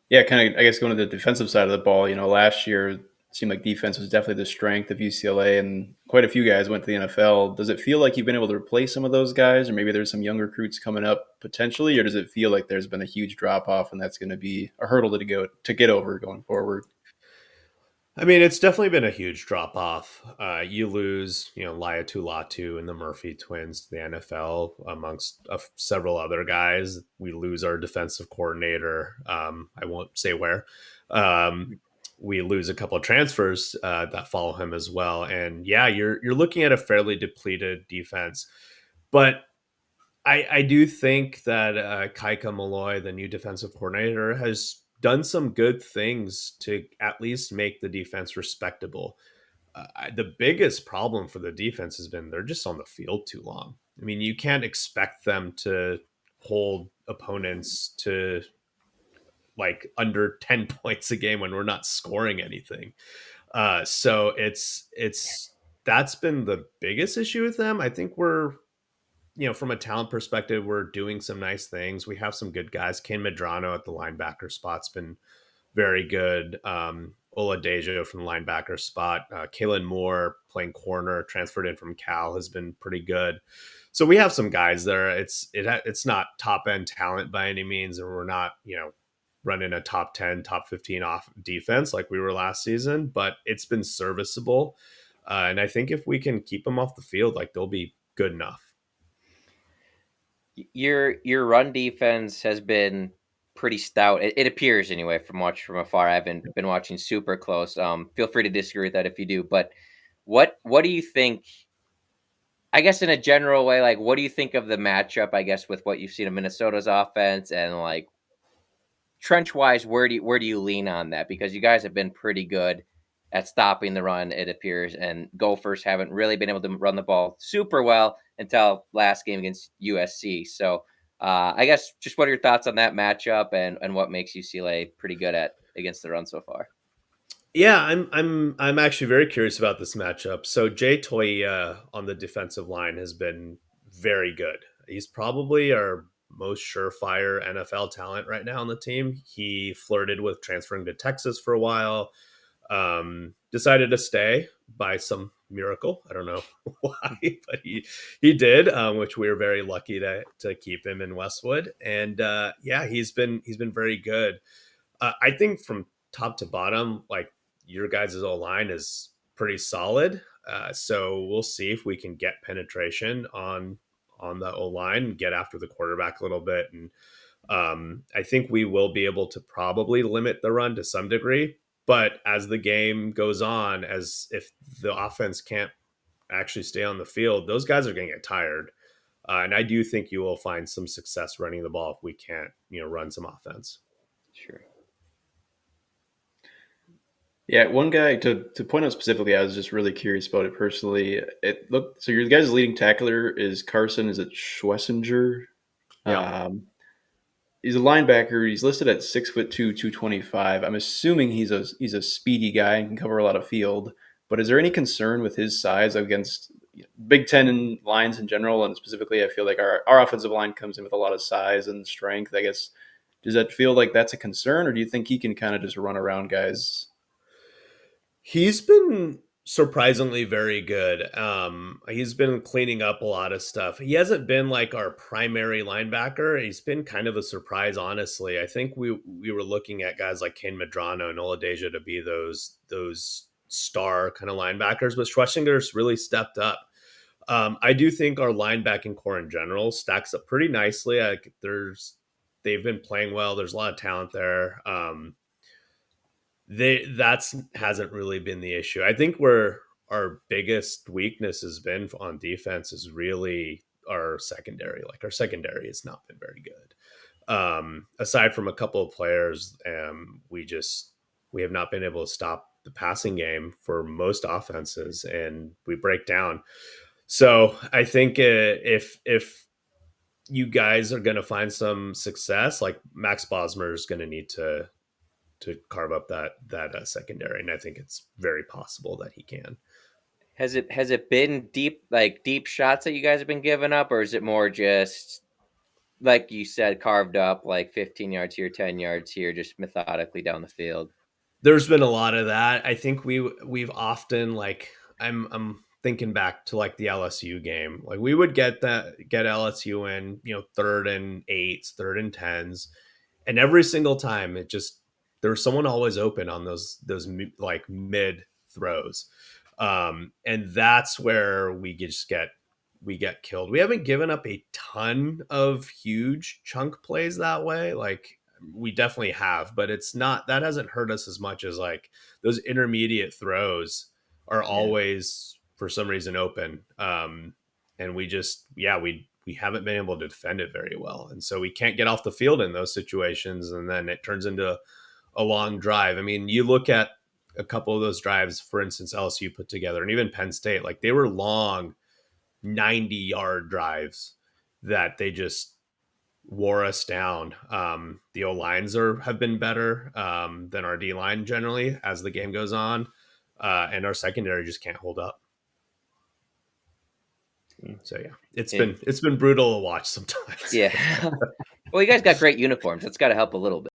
Yeah, kind of. I guess going to the defensive side of the ball. Last year it seemed like defense was definitely the strength of UCLA, and quite a few guys went to the NFL. Does it feel like you've been able to replace some of those guys, or maybe there's some young recruits coming up potentially, or does it feel like there's been a huge drop off, and that's going to be a hurdle to get over going forward? I mean, it's definitely been a huge drop off. You lose, Laiatu Latu and the Murphy twins to the NFL amongst several other guys. We lose our defensive coordinator. I won't say where. Um, we lose a couple of transfers that follow him as well. And yeah, you're looking at a fairly depleted defense, but I do think that Kaika Malloy, the new defensive coordinator, has done some good things to at least make the defense respectable. The biggest problem for the defense has been they're just on the field too long. I mean, you can't expect them to hold opponents to like under 10 points a game when we're not scoring anything. So it's that's been the biggest issue with them. I think we're from a talent perspective, we're doing some nice things. We have some good guys. Ken Medrano at the linebacker spot's been very good. Ola Dejo from the linebacker spot. Kalen Moore playing corner, transferred in from Cal, has been pretty good. So we have some guys there. It's not top end talent by any means, and we're not running a top 10, top 15 off defense like we were last season, but it's been serviceable. And I think if we can keep them off the field, like they'll be good enough. Your run defense has been pretty stout. It appears anyway from watching from afar. I haven't been watching super close. Feel free to disagree with that if you do. But what do you think? I guess in a general way, like what do you think of the matchup? I guess with what you've seen of Minnesota's offense and like trench wise, where do you lean on that? Because you guys have been pretty good at stopping the run, it appears, and Gophers haven't really been able to run the ball super well until last game against USC. So I guess just what are your thoughts on that matchup and what makes UCLA pretty good at against the run so far? Yeah, I'm actually very curious about this matchup. So Jay Toya on the defensive line has been very good. He's probably our most surefire NFL talent right now on the team. He flirted with transferring to Texas for a while. Decided to stay by some miracle. I don't know why, but he did, which we were very lucky to keep him in Westwood. And yeah, he's been very good. I think from top to bottom, like your guys' O line is pretty solid. So we'll see if we can get penetration on the O line, get after the quarterback a little bit, and I think we will be able to probably limit the run to some degree. But as the game goes on, as if the offense can't actually stay on the field, those guys are going to get tired. And I do think you will find some success running the ball if we can't, run some offense. Sure. Yeah, one guy to point out specifically, I was just really curious about it personally. It looked so your guys' leading tackler is Carson. Is it Schlesinger? Yeah. Um, he's a linebacker. He's listed at 6'2", 225. I'm assuming he's a speedy guy and can cover a lot of field. But is there any concern with his size against Big Ten lines in general, and specifically, I feel like our offensive line comes in with a lot of size and strength. I guess does that feel like that's a concern, or do you think he can kind of just run around guys? He's been surprisingly very good. He's been cleaning up a lot of stuff. He hasn't been like our primary linebacker. He's been kind of a surprise, honestly. I think we were looking at guys like Kane Medrano and Oladeja to be those star kind of linebackers, but Schwessinger's really stepped up. I do think our linebacking core in general stacks up pretty nicely. Like they've been playing well. There's a lot of talent there. That's hasn't really been the issue. I think where our biggest weakness has been on defense is really our secondary. Like our secondary has not been very good. Aside from a couple of players, we have not been able to stop the passing game for most offenses, and we break down. So I think if you guys are going to find some success, like Max Bosmer is going to need to carve up that secondary, and I think it's very possible that he can. Has it been deep shots that you guys have been giving up, or is it more just like you said, carved up like 15 yards here, 10 yards here, just methodically down the field. There's been a lot of that. I think we've often like I'm thinking back to like the LSU game. Like we would get LSU in, third and eights, third and tens, and every single time it just there was someone always open on those like mid throws. And that's where we get killed. We haven't given up a ton of huge chunk plays that way. Like we definitely have, but it's not that hasn't hurt us as much as like those intermediate throws are Yeah. always for some reason open. And we just we haven't been able to defend it very well. And so we can't get off the field in those situations, and then it turns into a long drive. I mean, you look at a couple of those drives, for instance, LSU put together, and even Penn State, like they were long 90-yard drives that they just wore us down. The O lines have been better than our D line generally as the game goes on, and our secondary just can't hold up. So yeah, it's been brutal to watch sometimes. Yeah. Well, you guys got great uniforms. That's got to help a little bit.